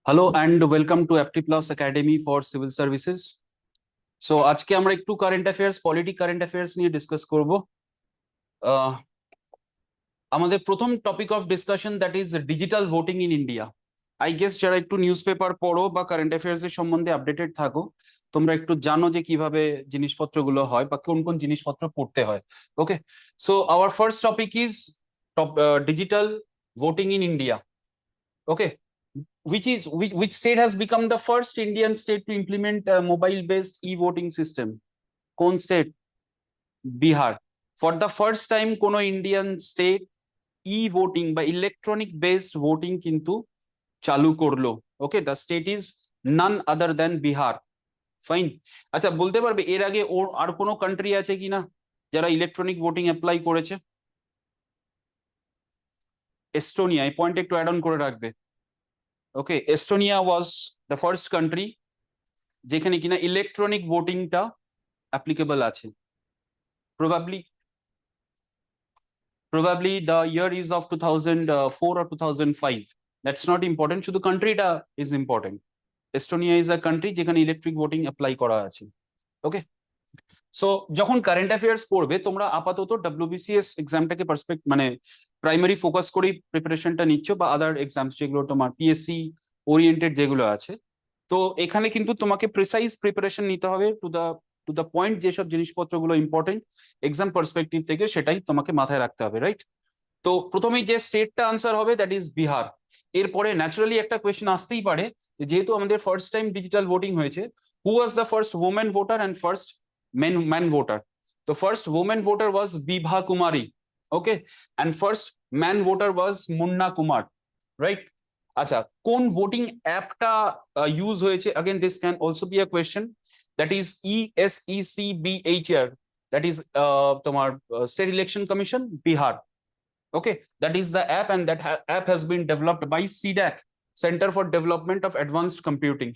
Hello and welcome to FT Plus Academy for Civil Services. So আজকে আমরা একটু current affairs current affairs নিয়ে discuss করব। আমাদের প্রথম topic of discussion that is digital voting in India. I guess যারা একটু নিউজ পেপার পড়ো বা কারেন্ট অ্যাফেয়ার্স এর সম্বন্ধে আপডেটেড থাকো, তোমরা একটু জানো যে কিভাবে জিনিসপত্রগুলো হয় বা কোন কোন জিনিসপত্র পড়তে হয়। Okay, so our first topic is digital voting in India. Okay, which state has become the first Indian state to implement a mobile-based e-voting system? কোন state? Bihar. For the first time, কোনো Indian state e-voting বা electronic based voting কিন্তু চালু করলো। Okay, the state is none other than Bihar. Fine. আচ্ছা, বলতে পারবে এর আগে ওর আর কোনো কান্ট্রি আছে কিনা যারা ইলেকট্রনিক ভোটিং অ্যাপ্লাই করেছে? এস্টোনিয়া, এই পয়েন্ট একটু অ্যাড অন করে রাখবে। Okay, Estonia was the first country যেখানে কিনা ইলেকট্রনিক ভোটিংটা অ্যাপ্লিকেবল আছে। probably the year is of 2004 or 2005. That's not important, শুধু কান্ট্রিটা is important. Estonia is a country যেখানে ইলেকট্রিক ভোটিং অ্যাপ্লাই করা আছে। ওকে, সো যখন কারেন্ট অ্যাফেয়ার্স পড়বে তোমরা আপাতত ডব্লিউবিসিএস এক্সামটাকে মানে প্রাইমারি ফোকাস করেই প্রিপারেশনটা নিচ্ছ, বা আদার এক্সামস যেগুলো তোমার পিএসসি ওরিয়েন্টেড যেগুলো আছে। তো এখানে কিন্তু তোমাকে প্রিসাইজ প্রিপারেশন নিতে হবে টু দ্য পয়েন্ট, যেসব জিনিসপত্রগুলো ইম্পর্টেন্ট এক্সাম পার্সপেক্টিভ থেকে সেটাই তোমাকে মাথায় রাখতে হবে, রাইট? তো প্রথমেই যে স্টেটটা আনসার হবে দ্যাট ইজ বিহার। এরপরে ন্যাচারালি একটা কোয়েশ্চেন আসতেই পারে, যেহেতু আমাদের ফার্স্ট টাইম ডিজিটাল ভোটিং হয়েছে, who was the first women voter and first man voter? তো first women voter was Vibha Kumari, okay, and first man voter was Munna Kumar, right? আচ্ছা, কোন ভোটিং অ্যাপটা ইউজ হয়েছে? Again this can also be a question. That is ESECBHR, that is তোমার state election commission Bihar. Okay, that is the app, and that app has been developed by CDAC, Center for Development of Advanced Computing.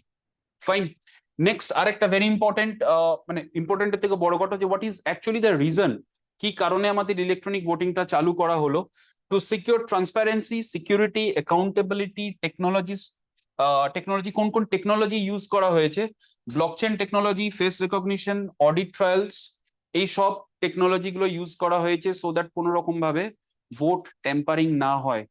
Fine. Next, আরেকটা very important, মানে ইম্পর্টেন্টের থেকে বড় কথা, যে what is actually the reason, কি কারণে আমাদের electronic ভোটিংটা চালু করা হলো? To secure transparency, security, accountability, technology, কোন কোন টেকনোলজি ইউজ করা হয়েছে? Blockchain technology, face recognition, audit trials, এই সব টেকনোলজি গুলো ইউজ করা হয়েছে সো দ্যাট কোনো রকম ভাবে ভোট টেম্পারিং না হয়।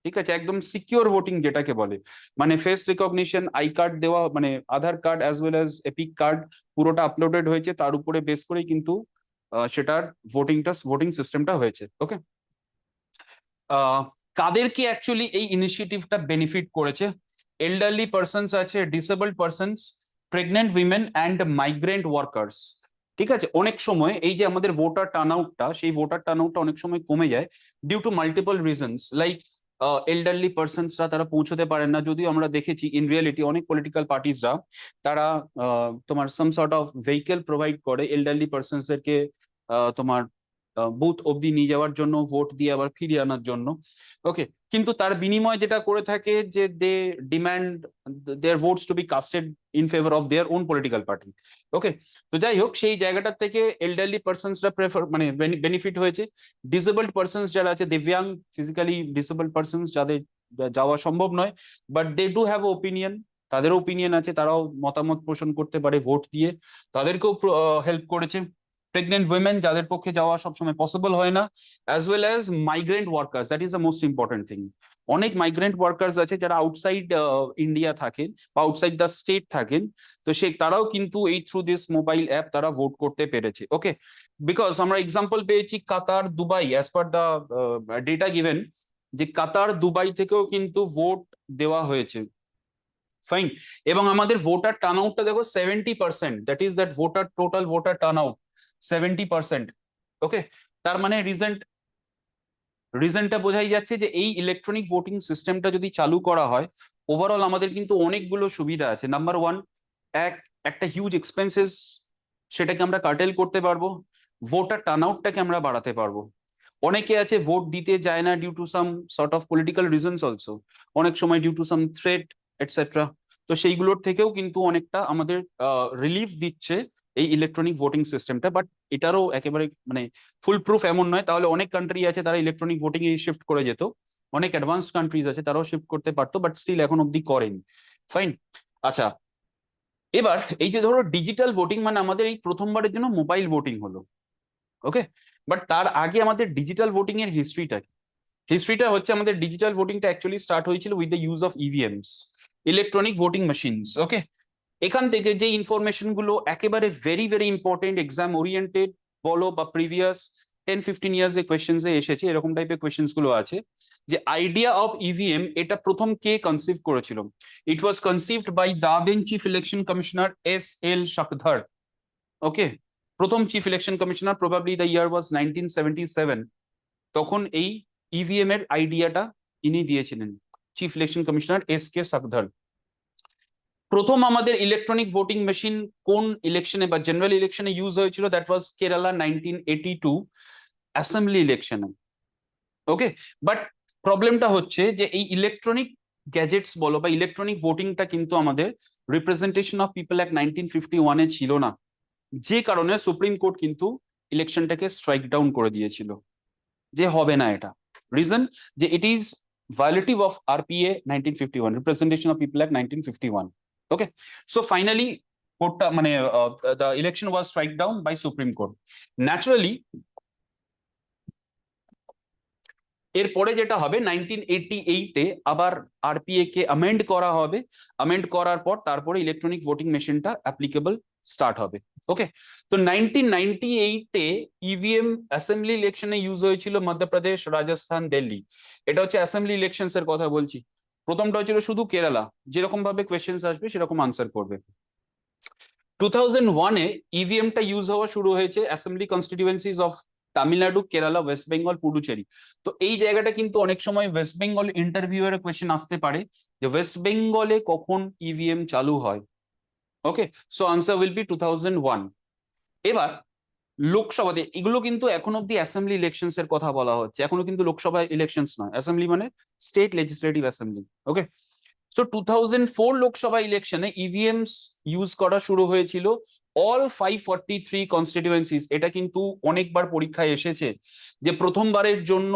ঠিক আছে, একদম সিকিউর ভোটিং যেটাকে বলে, মানে ফেস রিকগনিশন, আই কার্ড দেওয়া, মানে Aadhaar card as well as EPIC card পুরোটা আপলোডেড হয়েছে, তার উপরে বেস করেই কিন্তু সেটার ভোটিং সিস্টেমটা হয়েছে। ওকে, কাদেরকে অ্যাকচুয়ালি এই ইনিশিয়েটিভটা বেনিফিট করেছে? এল্ডারলি পার্সনস আছে, disabled persons, pregnant women and migrant workers. ঠিক আছে, অনেক সময় এই যে আমাদের ভোটার টার্ন আউটটা, সেই ভোটার টার্ন আউটটা অনেক সময় কমে যায় due to multiple reasons, like elderly পার্সনসরা তারা পৌঁছতে পারেন না। যদিও আমরা দেখেছি ইন রিয়েলিটি অনেক পলিটিক্যাল পার্টিসরা তারা তোমার some sort of vehicle provide করে এল্ডারলি পার্সনসদেরকে তোমার বুথ অবধি নিয়ে যাওয়ার জন্য, ভোট দিয়ে আবার ফিরিয়ে আনার জন্য। ওকে, কিন্তু তার বিনিময়ে যেটা করে থাকে যে they demand their votes to be casted in favour of their own political party. Okay, তো যাই হোক, সেই জায়গাটার থেকে এল্ডারলি পার্সনসরা মানে বেনিফিট হয়েছে। ডিসেবলড পার্সনস যারা আছে, দিব্যাং, ফিজিক্যালি ডিসেবলড পার্সনস যাদের যাওয়া সম্ভব নয়, but they do have opinion, তাদেরও ওপিনিয়ন আছে, তারাও মতামত পোষণ করতে পারে ভোট দিয়ে, তাদেরকেও হেল্প করেছে। প্রেগনেন্ট উইমেন, যাদের পক্ষে যাওয়া সবসময় পসিবল হয় না, as well as migrant workers, that is the most important thing. অনেক মাইগ্রেন্ট ওয়ার্কার্স আছে যারা আউটসাইড ইন্ডিয়া থাকেন বা আউটসাইড দ্য স্টেট থাকেন, তো তারাও কিন্তু এই থ্রু দিস মোবাইল অ্যাপ তারা ভোট করতে পেরেছে। ওকে, বিকজ আমরা এক্সাম্পল পেয়েছি Qatar, Dubai, as per the data given, যে কাতার, দুবাই থেকেও কিন্তু ভোট দেওয়া হয়েছে। ফাইন, এবং আমাদের ভোটার টার্ন আউটটা দেখো 70%, that is that voter total voter turn out 70%। ওকে, তার মানে রিজনটা বোঝাই যাচ্ছে যে এই ইলেকট্রনিক ভোটিং সিস্টেমটা যদি চালু করা হয়, ওভারঅল আমাদের কিন্তু অনেকগুলো সুবিধা আছে। নাম্বার ওয়ান, একটা হিউজ এক্সপেন্সেস সেটাকে আমরা কার্টেল করতে পারবো, ভোটার টার্ন আউটটাকে আমরা বাড়াতে পারবো। অনেকে আছে ভোট দিতে যায় না due to some sort of political reasons also, অনেক সময় due to some threat etcetera. তো সেইগুলোর থেকেও কিন্তু অনেকটা আমাদের রিলিফ দিচ্ছে এই ইলেকট্রনিক ভোটিং সিস্টেমটা। বাট এটারও একেবারে মানে ফুল প্রুফ এমন নয়, তাহলে অনেক কান্ট্রি আছে তারা ইলেকট্রনিক ভোটিং এ শিফট করে যেত, অনেক অ্যাডভান্সড কান্ট্রিজ আছে তারাও শিফট করতে পারতো, বাট স্টিল এখন অব্দি করেনি। ফাইন। আচ্ছা, এবার এই যে ধরো ডিজিটাল ভোটিং মানে আমাদের এই প্রথমবারের জন্য মোবাইল ভোটিং হলো, ওকে। বাট তার আগে আমাদের ডিজিটাল ভোটিং এর হিস্ট্রিটা কি? হিস্ট্রিটা হচ্ছে আমাদের ডিজিটাল ভোটিংটা অ্যাকচুয়ালি স্টার্ট হয়েছিল with the use of EVMs, electronic voting machines, okay. এখান থেকে যে ইনফরমেশন গুলো একেবারে very very important, exam oriented বলো বা প্রিভিয়াস 10-15 ইয়ার্স এর কোয়েশ্চেন্স এ এসেছে, এরকম টাইপের কোয়েশ্চেন্স গুলো আছে, যে আইডিয়া অফ ইভিএম এটা প্রথম কে কনসিভ করেছিল? It was conceived by the then chief election commissioner S.L. Shakdhar, okay. প্রথম chief election commissioner, probably the year was 1977। তখন এই ইভিএম এর আইডিয়াটা ইনি দিয়েছিলেন, chief election commissioner S.K. Shakdhar। প্রথম আমাদের ইলেকট্রনিক ভোটিং মেশিন কোন ইলেকশনে বা জেনারেল ইলেকশনে ইউজ হয়েছিল? দ্যাট ওয়াজ কেরালা 1982 অ্যাসেম্বলি ইলেকশনে, ওকে। বাট প্রবলেমটা হচ্ছে যে এই ইলেকট্রনিক গ্যাজেটস বলো বা ইলেকট্রনিক ভোটিংটা কিন্তু আমাদের রিপ্রেজেন্টেশন অফ পিপল অ্যাক্ট 1951-এ ছিল না, যে কারণে সুপ্রিম কোর্ট কিন্তু ইলেকশনটাকে স্ট্রাইক ডাউন করে দিয়েছিল, যে হবে না এটা। রিজন যে it is violative of RPA 1951, representation of people act 1951, okay. So finally কোর্টটা মানে the election was strike down by supreme court. Naturally এরপরে যেটা হবে 1988-এ আবার RPA কে অ্যামেন্ড করা হবে, অ্যামেন্ড করার পর তারপরে ইলেকট্রনিক ভোটিং মেশিনটা অ্যাপ্লিকেবল স্টার্ট হবে, ওকে। তো 1998-এ ইভিএম অ্যাসেম্বলি ইলেকশনে ইউজ হয়েছিল মধ্যপ্রদেশ, রাজস্থান, দিল্লি। এটা হচ্ছে অ্যাসেম্বলি ইলেকশনস এর কথা বলছি। প্রথমটা হচ্ছিল শুধু কেরালা, যেরকম ভাবে কোয়েশ্চেন্স আসবে সেরকম আনসার করবে। 2001-এ ইভিএমটা ইউজ হওয়া শুরু হয়েছে assembly constituencies of Tamil Nadu, Kerala, West Bengal, Puducherry. তো এই জায়গাটা কিন্তু অনেক সময় ওয়েস্ট বেঙ্গল ইন্টারভিউ এর কোয়েশ্চেন আসতে পারে, যে ওয়েস্ট বেঙ্গলে কখন ইভিএম চালু হয়, okay. So answer will be 2001। এবার লোকসভাতে, এগুলো কিন্তু এখন অব্দি অ্যাসেম্বলি ইলেকশনস এর কথা বলা হচ্ছে, এখনো কিন্তু লোকসভা ইলেকশনস নয়, অ্যাসেম্বলি মানে স্টেট লেজিসলেটিভ অ্যাসেম্বলি, ওকে। সো 2004 লোকসভা ইলেকশনে ইভিএমস ইউজ করা শুরু হয়েছিল অল 543 কনস্টিটিউয়েন্সিস। এটা কিন্তু অনেকবার পরীক্ষায় এসেছে যে প্রথমবারের জন্য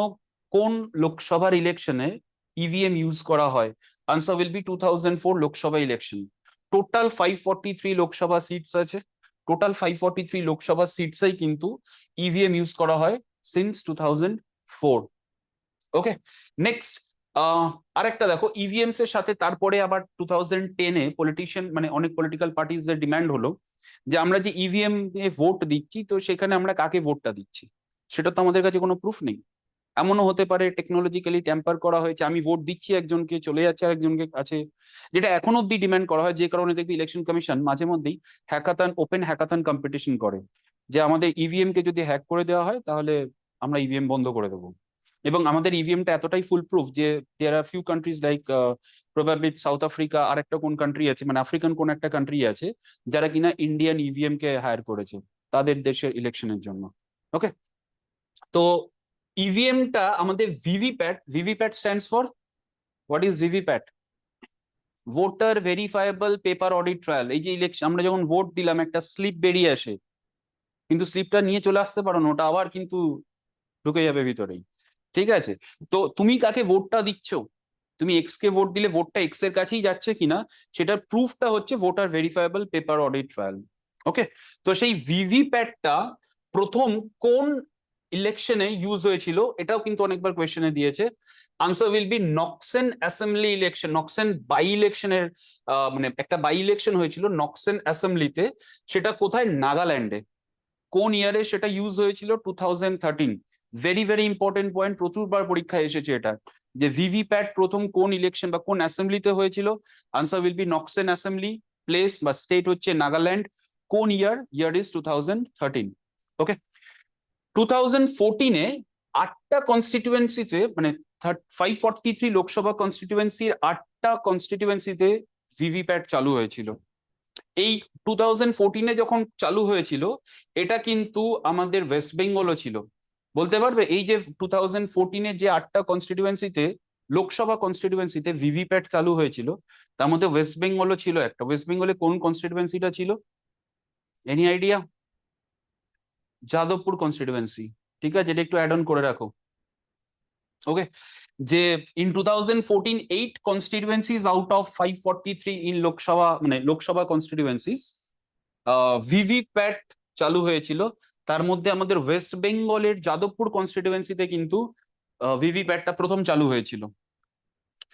কোন লোকসভার ইলেকশনে ইভিএম ইউজ করা হয়। Answer will be 2004 Lok Sabha election. Total 543 Lok Sabha seats আছে, টোটাল 543 লোকসভা সিটসেই কিন্তু ইভিএম ইউজ করা হয় সিন্স 2004, ওকে। নেক্সট আরেকটা দেখো, ইভিএমস এর সাথে তারপরে আবার 2010-এ পলিটিশিয়ান মানে অনেক পলিটিক্যাল পার্টিজদের ডিমান্ড হলো যে আমরা যে ইভিএম এ ভোট দিচ্ছি, তো সেখানে আমরা কাকে ভোটটা দিচ্ছি সেটা তো আমাদের কাছে কোনো প্রুফ নেই। এমনও হতে পারে টেকনোলজিক্যালি ট্যাম্পার করা হয়েছে, আমি ভোট দিচ্ছি একজনকে, চলে যাচ্ছে আরেকজনকে কাছে, যেটা এখন অব্দি ডিমান্ড করা হয়। যে কারণে দেখবি ইলেকশন কমিশন মাঝে মধ্যেই হ্যাকাথন, ওপেন হ্যাকাথন কম্পিটিশন করে, যে আমাদের ইভিএম কে যদি হ্যাক করে দেওয়া হয় তাহলে আমরা ইভিএম বন্ধ করে দেবো। এবং আমাদের ইভিএমটা এতটাই ফুল প্রুফ যে there are few countries like probably South Africa, আর একটা কোন কান্ট্রি আছে মানে আফ্রিকান কোন একটা কান্ট্রি আছে, যারা কিনা ইন্ডিয়ান ইভিএম কে হায়ার করেছে তাদের দেশের ইলেকশনের জন্য, ওকে। তো ইভিএমটা আমাদের VVPAT, VVPAT stands for, what is VVPAT? Voter verifiable paper audit trial. এই যে ইলেকশন আমরা যখন ভোট দিলাম একটা স্লিপ বেরিয়ে আসে, কিন্তু স্লিপটা নিয়ে চলে আসতে পারো না, ওটা আবার কিন্তু ঢুকে যাবে ভিতরেই, ঠিক আছে। তো তুমি কাকে ভোটটা দিচ্ছ, তুমি এক্স কে ভোট দিলে ভোটটা এক্স এর কাছেই যাচ্ছে কিনা সেটার প্রুফটা হচ্ছে voter verifiable paper audit trail, okay. তো সেই ভিভিপ্যাটটা প্রথম কোন ইলেকশনে ইউজ হয়েছিল এটাও কিন্তু অনেকবার কোয়েশ্চেনে দিয়েছে। Answer will be Noksen assembly election, Noksen by ইলেকশনের মানে একটা বাই ইলেকশন হয়েছিল নক্সেন অ্যাসেম্বলিতে, সেটা কোথায়? নাগাল্যান্ডে। কোন ইয়ারে সেটা ইউজ হয়েছিল? 2013। ভেরি ভেরি ইম্পর্টেন্ট পয়েন্ট, প্রচুরবার পরীক্ষায় এসেছে এটা, যে ভিভিপ্যাট প্রথম কোন ইলেকশন বা কোন অ্যাসেম্বলিতে হয়েছিল। Answer will be Noksen assembly, place বা স্টেট হচ্ছে নাগাল্যান্ড, কোন ইয়ার? ইয়ার ইজ 2013, ওকে। 2014-এ 8টা কনস্টিটিউয়েন্সিতে মানে 543 লোকসভা কনস্টিটিউয়েন্সির 8টা কনস্টিটিউয়েন্সিতে ভিভিপ্যাট চালু হয়েছিল। এই 2014-এ যখন চালু হয়েছিল এটা কিন্তু আমাদের ওয়েস্ট বেঙ্গলও ছিল। বলতে পারবে এই যে 2014-এ যে 8টা কনস্টিটিউয়েন্সিতে, লোকসভা কনস্টিটিউয়েন্সিতে ভিভিপ্যাট চালু হয়েছিল, তার মধ্যে ওয়েস্ট বেঙ্গলও ছিল একটা। ওয়েস্ট বেঙ্গলে কোন কনস্টিটিউয়েন্সিটা ছিল? Any idea? যাদবপুর কনস্টিটিউয়েন্সি, ঠিক আছে, এটা একটু অ্যাড অন করে রাখো। ওকে, যে in 2014 8 constituencies out of 543 in Lok Sabha, মানে লোকসভা কনস্টিটিউয়েন্সিস ভিভিপ্যাট চালু হয়েছিল। তার মধ্যে আমাদের ওয়েস্ট বেঙ্গলের যাদবপুর কনস্টিটিউয়েন্সিতে কিন্তু ভিভিপ্যাটটা প্রথম চালু হয়েছিল।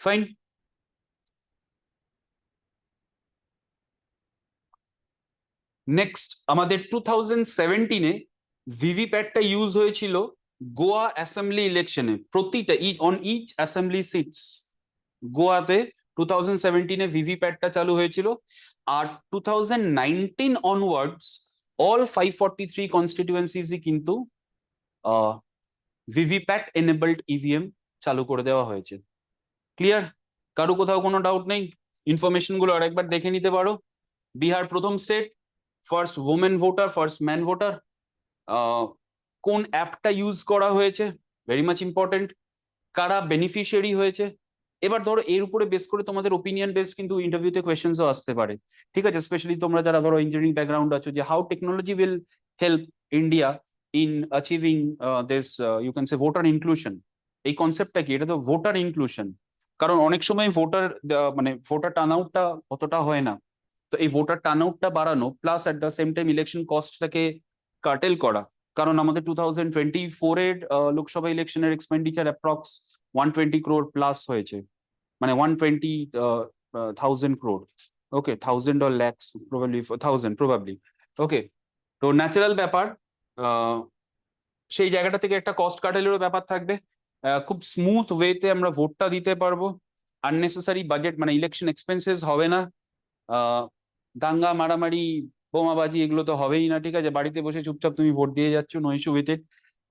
ফাইন। নেক্সট আমাদের 2017-এ ভিভিপ্যাটটা ইউজ হয়েছিল গোয়া অ্যাসেম্বলি ইলেকশনে, প্রতিটা অন ইচ অ্যাসেম্বলি সিটস গোয়াতে 2017-এ ভিভিপ্যাটটা চালু হয়েছিল। আর 2019 অনওয়ার্ডস অল 543 কনস্টিটিউয়েন্সিসই কিন্তু ভিভিপ্যাট এনেবলড ইভিএম চালু করে দেওয়া হয়েছে। ক্লিয়ার? কারো কোথাও কোনো ডাউট নেই? ইনফরমেশন গুলো আরেকবার দেখে নিতে পারো। বিহার প্রথম state, first women voter, first man voter. কোন অ্যাপটা ইউজ করা হয়েছে, ভেরি মাচ ইম্পর্টেন্ট। কারা বেনিফিশিয়ারি হয়েছে। এবার ধরো এর উপরে বেস করে তোমাদের ওপিনিয়ন বেস কিন্তু ইন্টারভিউতে কোয়েশ্চেন্সও আসতে পারে, ঠিক আছে? স্পেশালি তোমরা যারা ধরো ইঞ্জিনিয়ারিং ব্যাকগ্রাউন্ড আছো, যে how technology will help India in achieving this you can say voter inclusion. এই কনসেপ্টটা কি? এটা তো ভোটার ইনক্লুশন। কারণ অনেক সময় ভোটার মানে ভোটার টার্ন আউটটা অতটা হয় না। তো এই ভোটার টার্ন আউটটা বাড়ানো plus at the same time election কস্টটাকে কাটেল করা। কারণ আমাদের 2024-এর লোকসভা ইলেকশনের এক্সপেন্ডিচার অ্যাপ্রক্স 120 crore প্লাস হয়েছে, মানে 120,000 crore। Okay, 1000 or lakhs probably, 1000 probably। ওকে, তো ন্যাচারাল ব্যাপার, সেই জায়গাটা থেকে একটা কস্ট কাটালেরও ব্যাপার থাকবে। খুব স্মুথ ওয়েতে আমরা ভোটটা দিতে পারবো। আননেসেসারি বাজেট মানে ইলেকশন এক্সপেন্সেস হবে না। দাঙ্গা মারামারি বোমাবাজি এগুলো তো হবেই না, ঠিক আছে? বাড়িতে বসে চুপচাপ তুমি ভোট দিয়ে যাচ্ছ, নো ইস্যু উইথ ইট।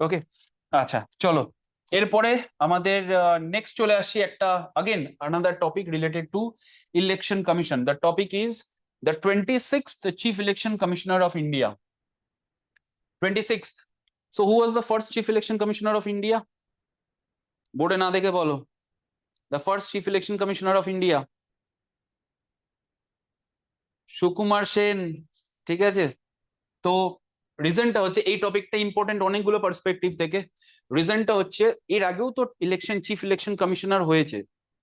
ওকে, আচ্ছা চলো এরপরে আমাদের নেক্সট চলে আসছি একটা again another topic related to election commission. The topic is the 26th chief election commissioner of India. 26th। So who was the first chief election commissioner of India? বোর্ডে না দেখে বলো। The first chief election commissioner of India Sukumar Sen, ঠিক আছে? তো রিজনটা হচ্ছে, এই টপিকটা ইম্পর্টেন্ট অনেকগুলো পার্সপেক্টিভ থেকে। রিজনটা হচ্ছে এর আগেও তো ইলেকশন চিফ ইলেকশন কমিশনার হয়েছে।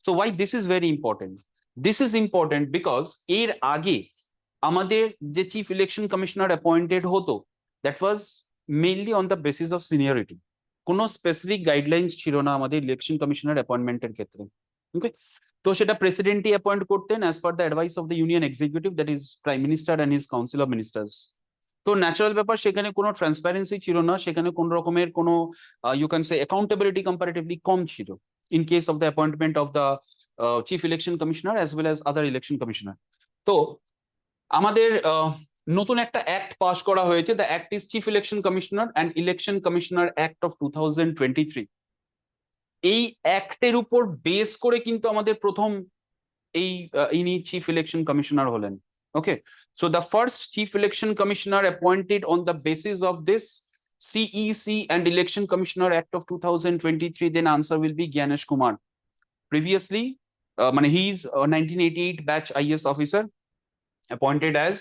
So why this is very important? This is important because এর আগে আমাদের যে চিফ ইলেকশন কমিশনার অ্যাপয়েন্টেড হতো, that was mainly on the basis of seniority. কোনো স্পেসিফিক গাইডলাইন্স ছিল না আমাদের ইলেকশন কমিশনার অ্যাপয়েন্টমেন্টের ক্ষেত্রে। ওকে, তো সেটা প্রেসিডেন্টই অ্যাপয়েন্ট করতেন as per the advice of the union executive, that is prime minister and his council of ministers. তো ন্যাচারাল ব্যাপার, সেখানে কোনো ট্রান্সপারেন্সি ছিল না, সেখানে কোনো রকমের কোনো you can say accountability comparatively কম ছিল in case of the appointment of the chief election commissioner as well as other election commissioner. তো আমাদের নতুন একটা অ্যাক্ট পাস করা হয়েছে, the act is chief election commissioner and election commissioner act of 2023। এই অ্যাক্টের উপর বেস করে কিন্তু আমাদের প্রথম এই ইনি চিফ ইলেকশন কমিশনার হলেন। Okay, so the first chief election commissioner appointed on the basis of this CEC and Election Commissioner Act of 2023, then answer will be Gyanesh Kumar. Previously, he is a 1988 batch IS officer appointed as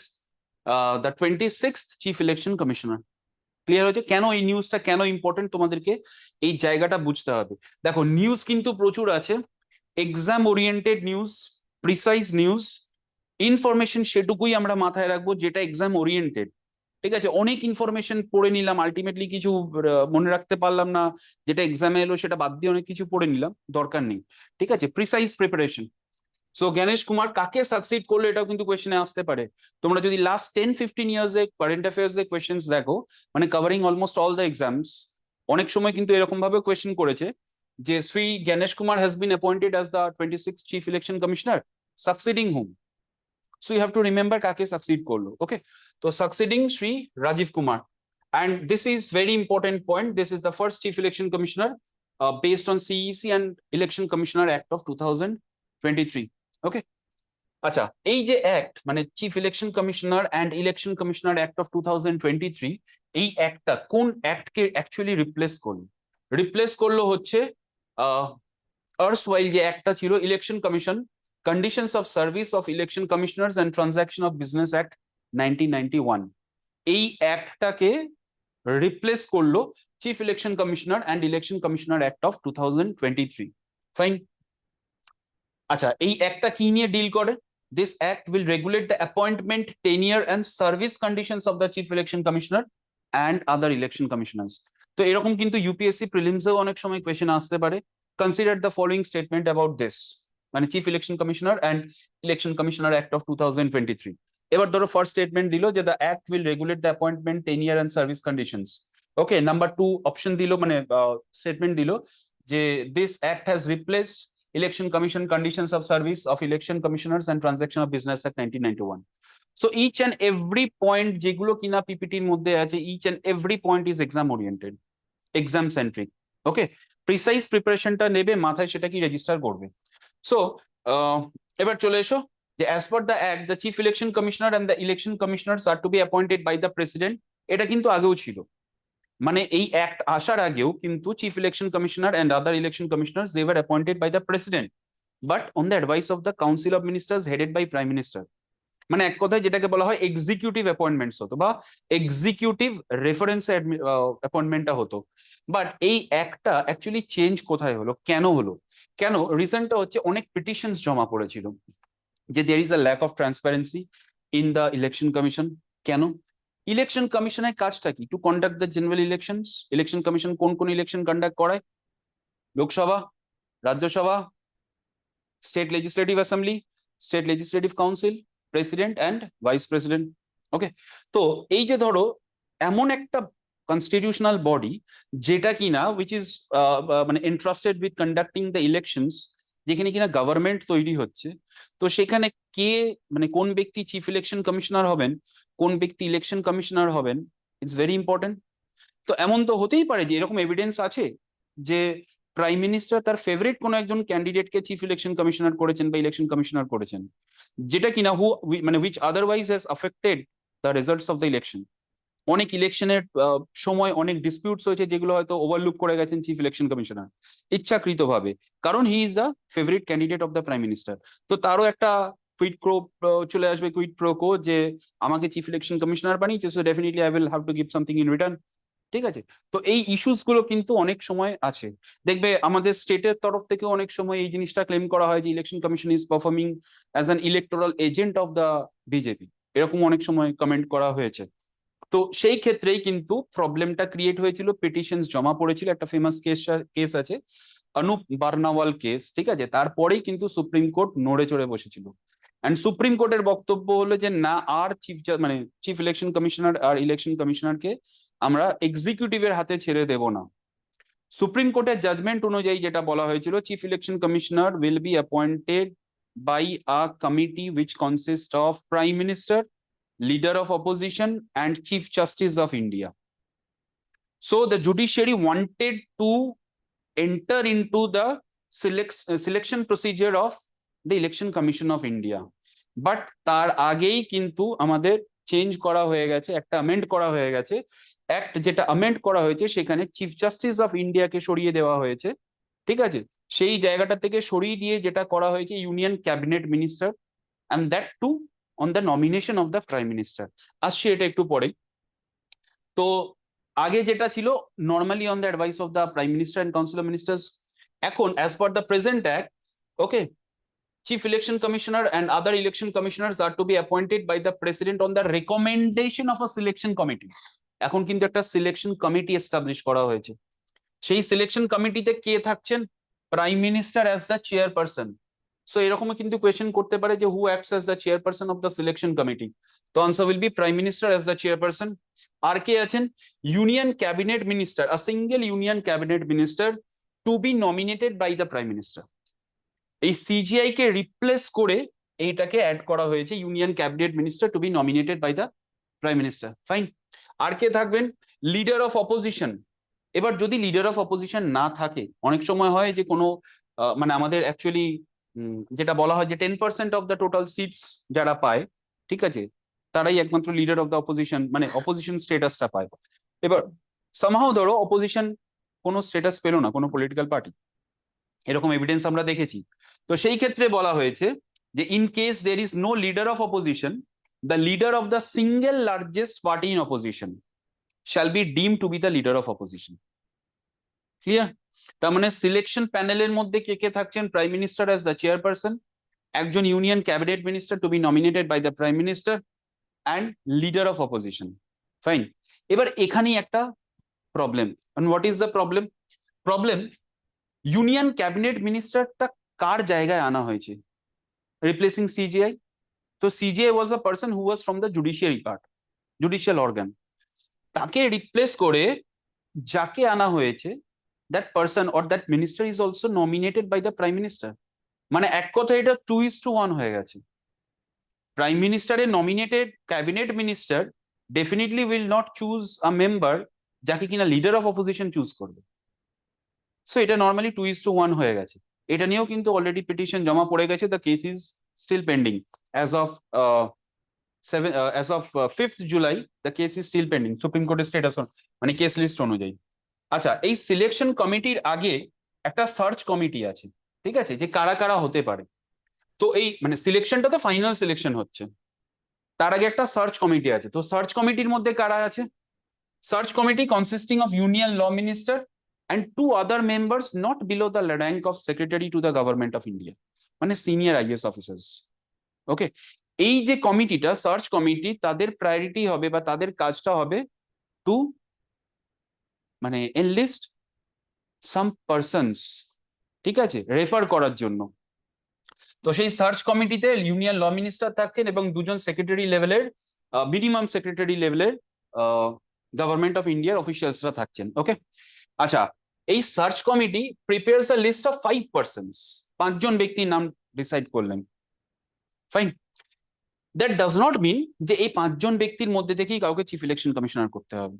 the 26th chief election commissioner. Clear হয়েছে? কেন এই নিউজটা কেন important তোমাদেরকে এই জায়গাটা বুঝতে হবে। দেখো নিউজ কিন্তু প্রচুর আছে, exam oriented news, precise news, information সেটুকুই আমরা মাথায় রাখবো যেটা এক্সাম ওরিয়েন্টেড। ঠিক আছে, অনেক ইনফরমেশন পড়ে নিলাম, আলটিমেটলি কিছু মনে রাখতে পারলাম না, যেটা এক্সামে এলো সেটা বাদ দিয়ে অনেক কিছু পড়ে নিলাম, দরকার নেই। ঠিক আছে, precise preparation. So Gyanesh Kumar কাকে সাকসিড করলো এটাও কিন্তু কোয়েশ্চেনে আসতে পারে। তোমরা যদি লাস্ট 10-15 ইয়ার্স এ কারেন্ট অ্যাফেয়ার্স এ কোয়েশ্চেন্স দেখো, মানে covering almost all the exams, অনেক সময় কিন্তু এরকম ভাবে কোয়েশ্চেন করেছে যে Shri Gyanesh Kumar has been appointed as the 26th chief election commissioner, সাকসিডিং hmm? So you have to remember কাকে succeed করলো। Okay, তো succeeding Sri Rajiv Kumar, and this is very important point. This is the first chief election commissioner based on CEC and Election Commissioner Act of 2023. Okay, আচ্ছা এই যে act মানে chief election commissioner and election commissioner act of 2023, এই অ্যাক্টটা কোন অ্যাক্টকে actually replace করলো? Replace করলো হচ্ছে আর্সওয়াইল যে অ্যাক্টটা ছিল election commission Conditions of Service of Election Commissioners and Transaction of Business Act 1991। এই অ্যাক্টটাকে রিপ্লেস করলো Chief Election Commissioner and Election Commissioner Act of 2023. Fine. আচ্ছা, এই অ্যাক্টটা কি নিয়ে ডিল করে? This act will regulate the appointment, tenure and service conditions of the Chief Election Commissioner and other election commissioners. তো এরকম কিন্তু ইউপিএসসি প্রিলিমসেও অনেক সময় কোয়েশ্চেন আসতে পারে। Consider the following statement about this, মানে chief election commissioner and election commissioner act of 2023। এবার ধরো ফার্স্ট স্টেটমেন্ট দিল যে the act will regulate the appointment, tenure and service conditions. Okay, number 2 option দিল, মানে স্টেটমেন্ট দিল যে this act has replaced Election Commission Conditions of Service of Election Commissioners and Transaction of Business Act 1991. So each and every point যেগুলো কিনা পিপিটির মধ্যে আছে, each and every point is exam oriented, exam centric. Okay, precise প্রিপারেশনটা নেবে মাথায়, সেটা কি register করবে। সো এবার চলে এসো যে as per the act the chief election commissioner and the election commissioners are to be appointed by the president। এটা কিন্তু আগেও ছিল, মানে এই অ্যাক্ট আসার আগেও কিন্তু chief election commissioner and other election commissioners they were appointed by the president, but on the advice of the council of ministers headed by prime minister. মানে এক কথায় যেটাকে বলা হয় এক্সিকিউটিভ অ্যাপয়েন্টমেন্টস হতো বা এক্সিকিউটিভ রেফারেন্সে অ্যাপয়েন্টমেন্টটা হতো। বাট এই অ্যাক্টটা অ্যাকচুয়ালি চেঞ্জ কোথায় হলো, কেন হলো? কেন রিজনটা হচ্ছে অনেক পিটিশনস জমা পড়েছিল যে there is a lack of transparency in the election commission. কেন? ইলেকশন কমিশনের কাজটা কি? To conduct the general elections. Election commission কোন কোন ইলেকশন কন্ডাক্ট করায়? Lok Sabha, Rajya Sabha, state legislative assembly, state legislative council, president and vice president. Okay, তো এই যে ধরো এমন একটা কনস্টিটিউশনাল বডি যেটা কিনা উইচ ইজ মানে entrusted with conducting the elections, যেখানে কিনা গভর্নমেন্ট তৈরি হচ্ছে, তো সেখানে কে মানে কোন ব্যক্তি চিফ ইলেকশন কমিশনার হবেন, কোন ব্যক্তি ইলেকশন কমিশনার হবেন, ইটস ভেরি ইম্পর্টেন্ট। তো এমন তো হতেই পারে যে এরকম এভিডেন্স আছে যে প্রাইম মিনিস্টার তার ফেভারিট কোনো একজন ক্যান্ডিডেটকে চিফ ইলেকশন কমিশনার করেছেন বা ইলেকশন কমিশনার করেছেন, যেটা কিনা মানে which otherwise has affected the results of the election. অনেক ইলেকশনের সময় অনেক ডিসপিউটস হয়েছে যেগুলো হয়তো ওভারলুক করে গেছেন চিফ ইলেকশন কমিশনার ইচ্ছাকৃতভাবে, কারণ he is the favourite candidate of the prime minister. তো তারও একটা কুইট প্রো চলে আসবে, কুইট প্রো কো, যে আমাকে চিফ ইলেকশন কমিশনার বানিয়েছে, so definitely I will have to give something in return. ঠিক আছে, তো এই ইস্যুস গুলো কিন্তু অনেক সময় আছে। দেখবে আমাদের স্টেটের তরফ থেকে অনেক সময় এই জিনিসটা ক্লেম করা হয় যে election commission is performing as an electoral agent of the BJP, এরকম অনেক সময় কমেন্ট করা হয়েছে। তো সেই ক্ষেত্রেই কিন্তু প্রবলেমটা ক্রিয়েট হয়েছিল, পিটিশনস জমা পড়েছিল। একটা ফেমাস কেস আছে অনুপ বার্নাওয়াল কেস, ঠিক আছে, তারপরেই কিন্তু সুপ্রিম কোর্ট নড়ে চড়ে বসেছিল। এন্ড সুপ্রিম কোর্টের বক্তব্য হলো যে না, আর মানে চিফ ইলেকশন কমিশনার আর ইলেকশন কমিশনারকে আমরা এক্সিকিউটিভের হাতে ছেড়ে দেব না। সুপ্রিম কোর্টের জাজমেন্ট অনুযায়ী যেটা বলা হয়েছিল, chief election commissioner will be appointed by a committee which consist of prime minister, leader of opposition and chief justice of India. So the judiciary wanted to enter into the selection procedure of the election commission of India, but তার আগেই কিন্তু আমাদের change করা হয়ে গেছে, একটা amend করা হয়ে গেছে। অ্যাক্ট যেটা অ্যামেন্ড করা হয়েছে সেখানে চিফ জাস্টিস অফ ইন্ডিয়াকে সরিয়ে দেওয়া হয়েছে, ঠিক আছে। সেই জায়গাটা থেকে সরিয়ে দিয়ে যেটা করা হয়েছে union cabinet minister, and that too on the nomination of the prime minister। আসছে এটা একটু পরে। তো আগে যেটা ছিল normally on the advice of the prime minister and council of ministers, এখন as per the present act, okay, chief election commissioner and other election commissioners are to be appointed by the president on the recommendation of a selection committee। এখন কিন্তু একটা selection committee establish করা হয়েছে। সেই selection কমিটিতে কে থাকছেন? Prime minister as the chairperson. So এরকমও কিন্তু কোয়েশ্চেন করতে পারে যে who acts as the chairperson of the selection committee. তো answer will be prime minister as the chairperson. আর কে আছেন? Union cabinet minister, a single union cabinet minister to be nominated by the prime minister. এই CJI কে replace করে এইটাকে add করা হয়েছে, union cabinet minister to be nominated by the prime minister. Fine. আর কে থাকবেন? Leader of opposition. এবার যদি leader of opposition না থাকে, অনেক সময় হয় যে কোনো মানে আমাদের অ্যাকচুয়ালি যেটা বলা হয় যে 10% অফ দ্য টোটাল সিটস যারা পায়, ঠিক আছে, তারাই একমাত্র লিডার অফ দ্য অপোজিশন মানে অপোজিশন স্টেটাসটা পায়। এবার সামহাও ধরো অপোজিশন কোনো স্টেটাস পেল না, কোনো পলিটিক্যাল পার্টি, এরকম এভিডেন্স আমরা দেখেছি। তো সেই ক্ষেত্রে বলা হয়েছে যে in case there is no leader of opposition, the leader of the single largest party in opposition shall be deemed to be the leader of opposition. Clear? তার মানে সিলেকশন প্যানেলের মধ্যে কে কে থাকছেন? Prime minister as the chairperson, একজন union cabinet minister to be nominated by the prime minister and leader of opposition. Fine. এবার এখানেই একটা problem. and what is the problem? Problem, union cabinet মিনিস্টারটা কার জায়গায় আনা হয়েছে? Replacing CJI. তো CJI was a person who was from the judiciary part, judicial organ. তাকে রিপ্লেস করে যাকে আনা হয়েছে, that person or that minister is also nominated by the prime minister. মানে এক কথা এটা 2:1 হয়ে গেছে। প্রাইম মিনিস্টারের nominated cabinet minister definitely will not choose a member যাকে কিনা লিডার অফ অপোজিশন চুজ করবে। সো এটা নর্মালি 2:1 হয়ে গেছে। এটা নিয়েও কিন্তু অলরেডি পিটিশন জমা পড়ে গেছে। The case is still pending as of 5th July, the case is still pending. Supreme কোর্টের স্টেটাস মানে কেস লিস্ট অনুযায়ী। আচ্ছা, এই সিলেকশন কমিটির আগে একটা সার্চ কমিটি আছে, ঠিক আছে, যে কারা কারা হতে পারে। তো এই মানে সিলেকশনটা তো ফাইনাল সিলেকশন হচ্ছে, তার আগে একটা সার্চ কমিটি আছে। তো সার্চ কমিটির মধ্যে কারা আছে? Search committee consisting of union law minister and 2 other members not below the rank of secretary to the government of India, মানে সিনিয়র IAS অফিসার্স। ওকে, এই যে কমিটিটা সার্চ কমিটি, তাদের প্রায়োরিটি হবে বা তাদের কাজটা হবে টু মানে এনলিস্ট সাম পারসনস, ঠিক আছে, রেফার করার জন্য। তো সেই সার্চ কমিটিতে ইউনিয়ন ল মিনিস্টার থাকছেন এবং দুজন সেক্রেটারি লেভেলের, মিনিমাম সেক্রেটারি লেভেলের গভর্নমেন্ট অফ ইন্ডিয়ার অফিসিয়ালসরা থাকছেন। ওকে, আচ্ছা, এই search committee prepares a list of 5 persons, 5 জন ব্যক্তির নাম ডিসাইড করলেন। Fine. That does not mean যে এই 5 জন ব্যক্তির মধ্যে থেকেই কাউকে চিফ ইলেকশন কমিশনার করতে হবে,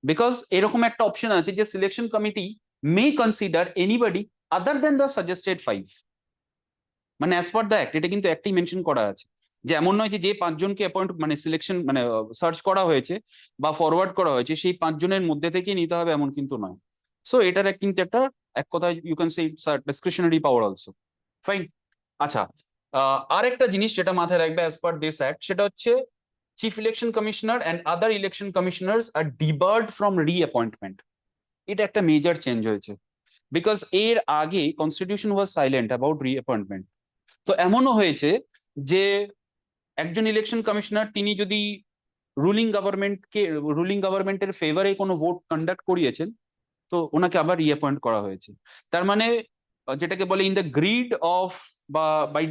বিকজ এরকম একটা অপশন আছে যে selection committee may consider anybody other than the suggested 5, মানে অ্যাজ পার দ্য অ্যাক্ট। এটা কিন্তু একটাই মেনশন করা আছে যে এমন নয় যে 5 জনকে অ্যাপয়েন্ট মানে সিলেকশন মানে সার্চ করা হয়েছে বা ফরওয়ার্ড করা হয়েছে সেই 5 জনের মধ্যে থেকেই নিতে হবে, এমন কিন্তু নয়। সো এটার কিন্তু একটা এক কথায় you can say it's a discretionary power also. Fine. আচ্ছা, আর একটা জিনিস যেটা মাথায় রাখবে অ্যাজ পার দিস অ্যাক্ট, সেটা হচ্ছে chief election commissioner and other election commissioners are debarred from reappointment. এটা একটা মেজর চেঞ্জ হয়েছে, বিকজ এর আগে constitution was silent about reappointment. তো এমনও হয়েছে যে একজন ইলেকশন কমিশনার তিনি যদি রুলিং গভর্নমেন্টের ফেভারে কোনো ভোট কন্ডাক্ট করিয়েছেন, তো ওনাকে আবার রিঅ্যাপয়েন্ট করা হয়েছে। তার মানে যেটাকে বলে ইন দ্য গ্রিড অফ বা বাই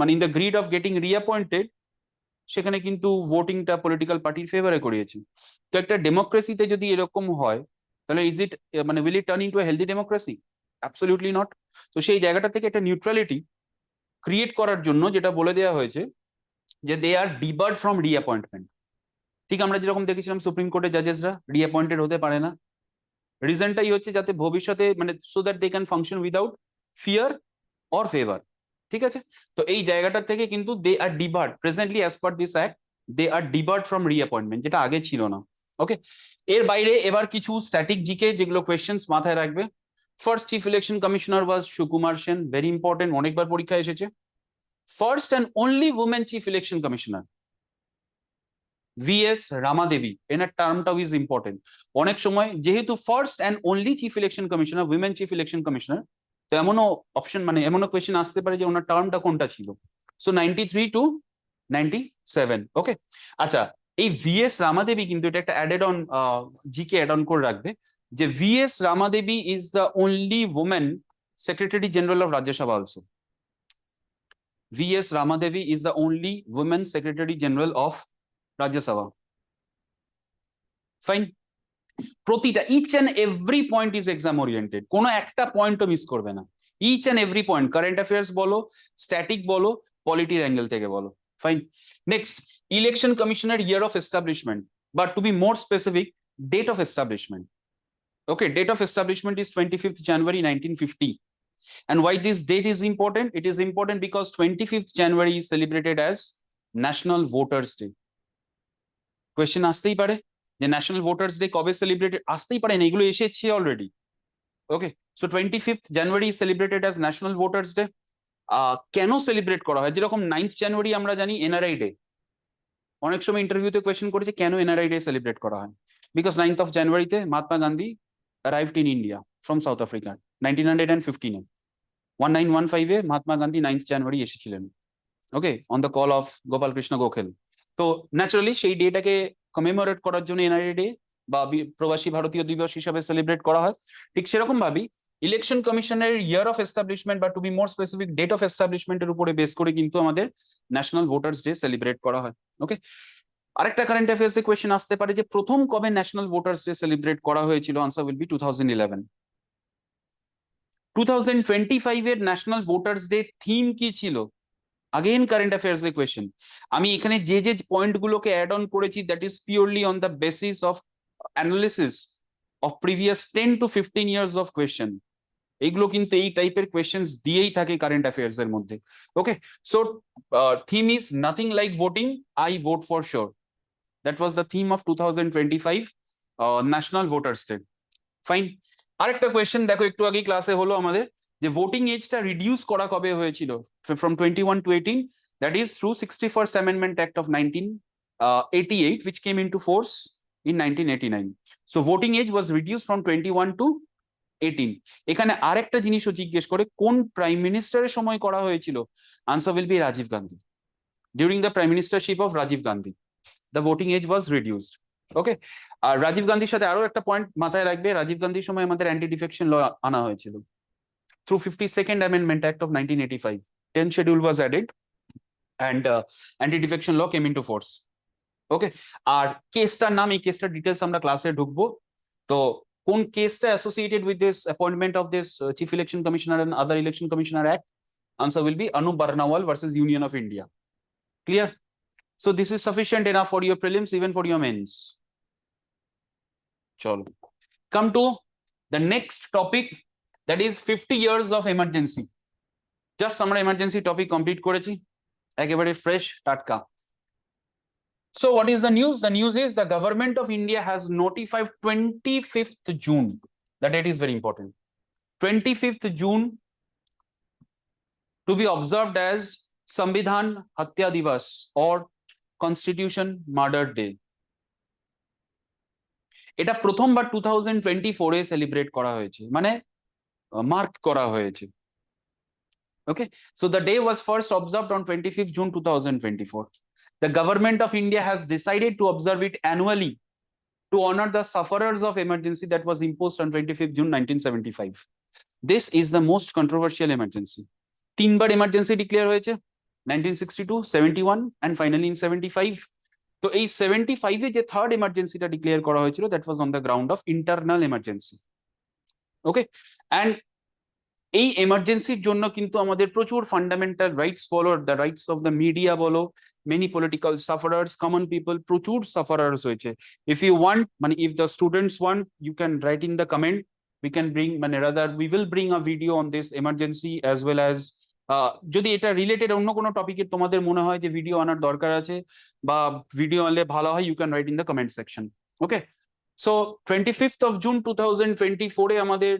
মানে in the greed of getting reappointed, সেখানে কিন্তু ভোটিংটা পলিটিক্যাল পার্টির ফেভারে করিয়েছে। তো একটা ডেমোক্রেসিতে যদি এরকম হয়, তাহলে ইজ ইট মানে will it turn into a healthy democracy? Absolutely not. তো সেই জায়গাটা থেকে একটা নিউট্রালিটি ক্রিয়েট করার জন্য যেটা বলে দেওয়া হয়েছে যে দে আর ডিবার্ড ফ্রম রিঅ্যাপয়েন্টমেন্ট। ঠিক আমরা যেরকম দেখেছিলাম সুপ্রিম কোর্টের জাজেসরা রিঅ্যাপয়েন্টেড হতে পারে না, রিজনটাই হচ্ছে যাতে ভবিষ্যতে মানে so that they can function without fear or favour. ঠিক আছে, তো এই জায়গাটা থেকে কিন্তু they are debarred presently as per this act, they are debarred from reappointment, যেটা আগে ছিল না। ওকে, এর বাইরে এবার কিছু স্ট্যাটিক জিকে যেগুলো কোয়েশ্চেন্স মাথায় রাখবে। ফার্স্ট চিফ ইলেকশন কমিশনার ওয়াজ সুকুমার সেন, ভেরি ইম্পর্টেন্ট, অনেকবার পরীক্ষা এসেছে। First and only women chief election commissioner VS Ramadevi, এনার টার্মটাও ইজ ইম্পর্টেন্ট। অনেক সময় যেহেতু first and only chief election commissioner, women chief election commissioner, তো এমনও অপশন মানে এমনও কোয়েশ্চেন আসতে পারে যে ওনার টার্মটা কোনটা ছিল। So 93 to 97। ওকে, আচ্ছা, এই VS রামাদেবী কিন্তু এটা একটা added on GK add on করে রাখবে যে VS Ramadevi is the only women secretary general of Rajya Sabha also. VS Ramadevi is the only women secretary general of Rajya Sabha. Fine. প্রতিটা each and every point is exam oriented, কোনো একটা পয়েন্টও মিস করবে না। Each and every point, current affairs বলো, static বলো, পলিটির angle থেকে বলো। ফাইন। নেক্সট, ইলেকশন কমিশনের year of establishment, but two be more specific, date of establishment. Okay, date of establishment is 25th January 1950. And why this date is important? It is important because 25th January is celebrated as National Voters Day. Question আসতেই পারে যে national voters day কবে celebrated, আসতেই পারে না, এগুলো এসেছে already. Okay, so 25th January is celebrated as National Voters Day. কেন সেলিব্রেট করা হয়? যেরকম 9th January আমরা জানি NRI ডে, অনেক সময় ইন্টারভিউতে কোয়েশ্চেন করেছে কেন এনআরআই ডে সেলিব্রেট করা হয়, বিকজ 9th of জানুয়ারিতে Mahatma Gandhi arrived in India from South Africa 1915 1915 Mahatma Gandhi 9th জানুয়ারি এসেছিলেন, okay, on the call of Gopal Krishna Gokhale. তো ন্যাচারালি সেই ডেটাকে কমেমোরেট করার জন্য এনআরআই ডে বা প্রবাসী ভারতীয় দিবস হিসাবে সেলিব্রেট করা হয়। ঠিক সেরকম ভাবেই ইলেকশন কমিশনের ইয়ার অফ এস্টাবলিশমেন্ট বা to be more specific date of এস্টাবলিশমেন্টের উপরে বেস করে কিন্তু আমাদের ন্যাশনাল ভোটার্স ডে সেলিব্রেট করা হয়। ওকে, আরেকটা কারেন্ট অ্যাফেয়ার্স এ কোয়েশ্চেন আসতে পারে যে প্রথম কবে ন্যাশনাল ভোটার্স ডে সেলিব্রেট করা হয়েছিল, আনসার উইল বি 2011। 2025 এর ন্যাশনাল ভোটার্স ডে থিম কি ছিল, আগেন কারেন্ট অ্যাফেয়ার্স এর কোয়েশ্চেন। আমি এখানে যে যে পয়েন্ট গুলোকে অ্যাড অন করেছি that is purely on the basis of analysis of previous 10 to 15 years of question. এইগুলো কিন্তু এই টাইপের কোয়েশ্চেন্স দিয়েই থাকে কারেন্ট অ্যাফেয়ার্স এর মধ্যে। Okay, so theme is nothing like voting, I vote for sure. That was the theme of 2025 national voters day. Fine, আরেকটা question দেখো, একটু আগেই ক্লাসে হলো আমাদের যে ভোটিং এজটা রিডিউস করা কবে হয়েছিল, from 21 to 18, that is through 61st amendment act of 1988 which came into force in 1989. So voting age was reduced from 21 to 18. এখানে আরেকটা জিনিসও জিজ্ঞেস করে কোন প্রাইম মিনিস্টারের সময় করা হয়েছিল, answer will be Rajiv Gandhi. During the prime ministership of Rajiv Gandhi the voting age was reduced. Okay, আর রাজীব গান্ধীর সাথে আরো একটা পয়েন্ট মাথায় রাখবে, রাজীব গান্ধীর সময় আমাদের অ্যান্টি ডিফেকশন ল আনা হয়েছিল through 52nd amendment act of 1985. 10th schedule was added and anti defection law came into force. ওকে, আর কেসটার নাম, এই কেসটার ডিটেলস আমরা ক্লাসে ঢুকবো। তো কোন কেসটা associated with this appointment of this chief election commissioner and other election commissioner act, answer will be Anoop Baranwal versus union of India. Clear? So this is sufficient enough for your prelims, even for your mains. Chalo, come to the next topic, that is 50 years of emergency. Just আমরা emergency topic complete করেছি, একেবারে fresh টাটকা। So what is the news? The news is the government of India has notified 25th June. The date is very important. 25th June to be observed as Sambidhan Hatya Divas or Constitution Murder Day. এটা প্রথমবার 2024 এ celebrate করা হয়েছে, মানে mark করা হয়েছে। Okay, so the day was first observed on 25th June 2024. The government of India has decided to observe it annually to honor the sufferers of emergency that was imposed on 25th June 1975. This is the most controversial emergency. তিনবার emergency declare হয়েছে, 1962, 71 and finally in 75. তো এই 75 এ যে third এমার্জেন্সিটা declare করা হয়েছিল that was on the ground of internal emergency. Okay, and এই এমার্জেন্সির জন্য কিন্তু আমাদের প্রচুর ফান্ডামেন্টাল রাইটস বলো, the rights of the media বলো, many political sufferers, common people, প্রচুর সাফারার্স হয়েছে। ইফ ইউ ওয়ান্ট, মানে if the students want, you can write in the comment, we can bring, মানে rather we will bring a video on this emergency as well as যদি এটা related অন্য কোনো টপিকে তোমাদের মনে হয় যে ভিডিও আনার দরকার আছে বা ভিডিও আনলে ভালো হয়, you can write in the comment section. Okay, so 25th of June 2024 এ আমাদের